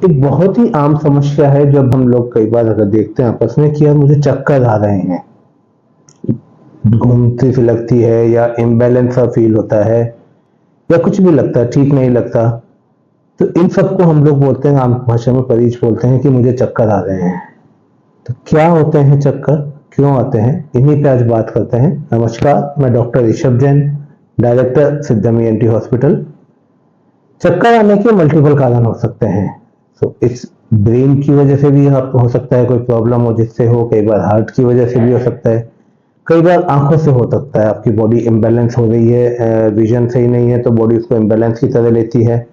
एक बहुत ही आम समस्या है जब हम लोग कई बार अगर देखते हैं आपस में कि यार मुझे चक्कर आ रहे हैं, घूमती सी लगती है या इम्बैलेंस सा फील होता है या कुछ भी लगता है, ठीक नहीं लगता। तो इन सबको हम लोग बोलते हैं, आम भाषा में परीज बोलते हैं कि मुझे चक्कर आ रहे हैं। तो क्या होते हैं चक्कर, क्यों आते हैं, इन्हीं पे आज बात करते हैं। नमस्कार, मैं doctor Rishabh Jain, director Siddham ENT hospital. चक्कर आने के मल्टीपल कारण हो सकते हैं। तो इस ब्रेन की वजह से भी आप हो सकता है कोई प्रॉब्लम हो जिससे हो, कई बार हार्ट की वजह से भी हो सकता है, कई बार आंखों से हो सकता है। आपकी बॉडी इम्बैलेंस हो रही है, विजन सही नहीं है तो बॉडी उसको इम्बैलेंस की तरह लेती है।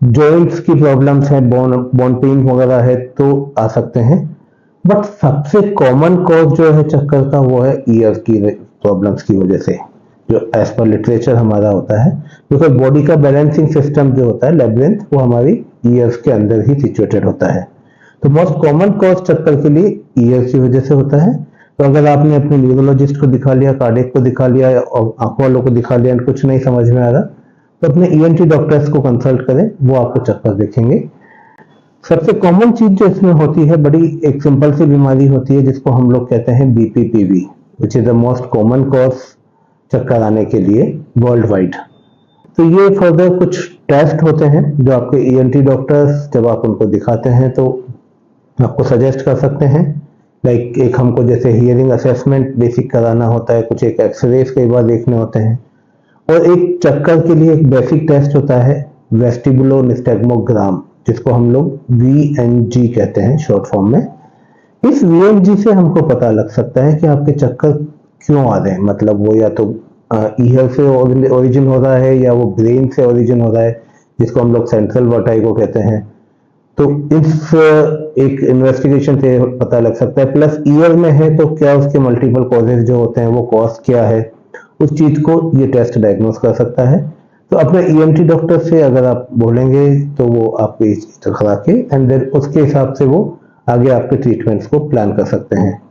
जॉइंट्स की प्रॉब्लम्स है, बोन बोन पेन वगैरह है तो आ सकते हैं। बट सबसे कॉमन कॉज जो है चक्कर का वो है ईयर की प्रॉब्लम्स की वजह से, जो एज पर लिटरेचर हमारा होता है। बिकॉज बॉडी का बैलेंसिंग सिस्टम जो होता है लेब्रिंथ, वो हमारी ईयर्स के अंदर ही सिचुएटेड होता है। तो मोस्ट कॉमन कॉज चक्कर के लिए ईयर की वजह से होता है। तो अगर आपने अपने न्यूरोलॉजिस्ट को दिखा लिया, कार्डियक को दिखा लिया और आंखों वालों को दिखा लिया, कुछ नहीं समझ में आ रहा, तो अपने ईएनटी डॉक्टर्स को कंसल्ट करें, वो आपको चक्कर देखेंगे। सबसे कॉमन चीज जो इसमें होती है, बड़ी एक सिंपल सी बीमारी होती है जिसको हम लोग कहते हैं बीपीपीवी, which is the most common cause चक्कर आने के लिए वर्ल्ड वाइड। तो ये फर्दर कुछ टेस्ट होते हैं जो आपके ईएनटी डॉक्टर्स जब आप उनको दिखाते हैं तो आपको सजेस्ट कर सकते हैं। लाइक एक हमको जैसे हियरिंग असेसमेंट बेसिक कराना होता है, कुछ एक एक्सरेज कई बार देखने होते हैं, और एक चक्कर के लिए एक बेसिक टेस्ट होता है वेस्टिबुलो निस्टेगमोग्राम, जिसको हम लोग VNG कहते हैं शॉर्ट फॉर्म में। इस VNG से हमको पता लग सकता है कि आपके चक्कर क्यों आ रहे हैं। मतलब वो या तो ईयर से ओरिजिन हो रहा है या वो ब्रेन से ओरिजिन हो रहा है, जिसको हम लोग सेंट्रल वर्टाइगो कहते हैं। तो इस एक इन्वेस्टिगेशन से पता लग सकता है। प्लस ईयर में है तो क्या उसके मल्टीपल कॉजेज जो होते हैं, वो कॉज क्या है, उस चीज को ये टेस्ट डायग्नोस कर सकता है। तो अपने ईएनटी डॉक्टर से अगर आप बोलेंगे तो वो आपको इस चीज करा के एंड देन उसके हिसाब से वो आगे आपके ट्रीटमेंट्स को प्लान कर सकते हैं।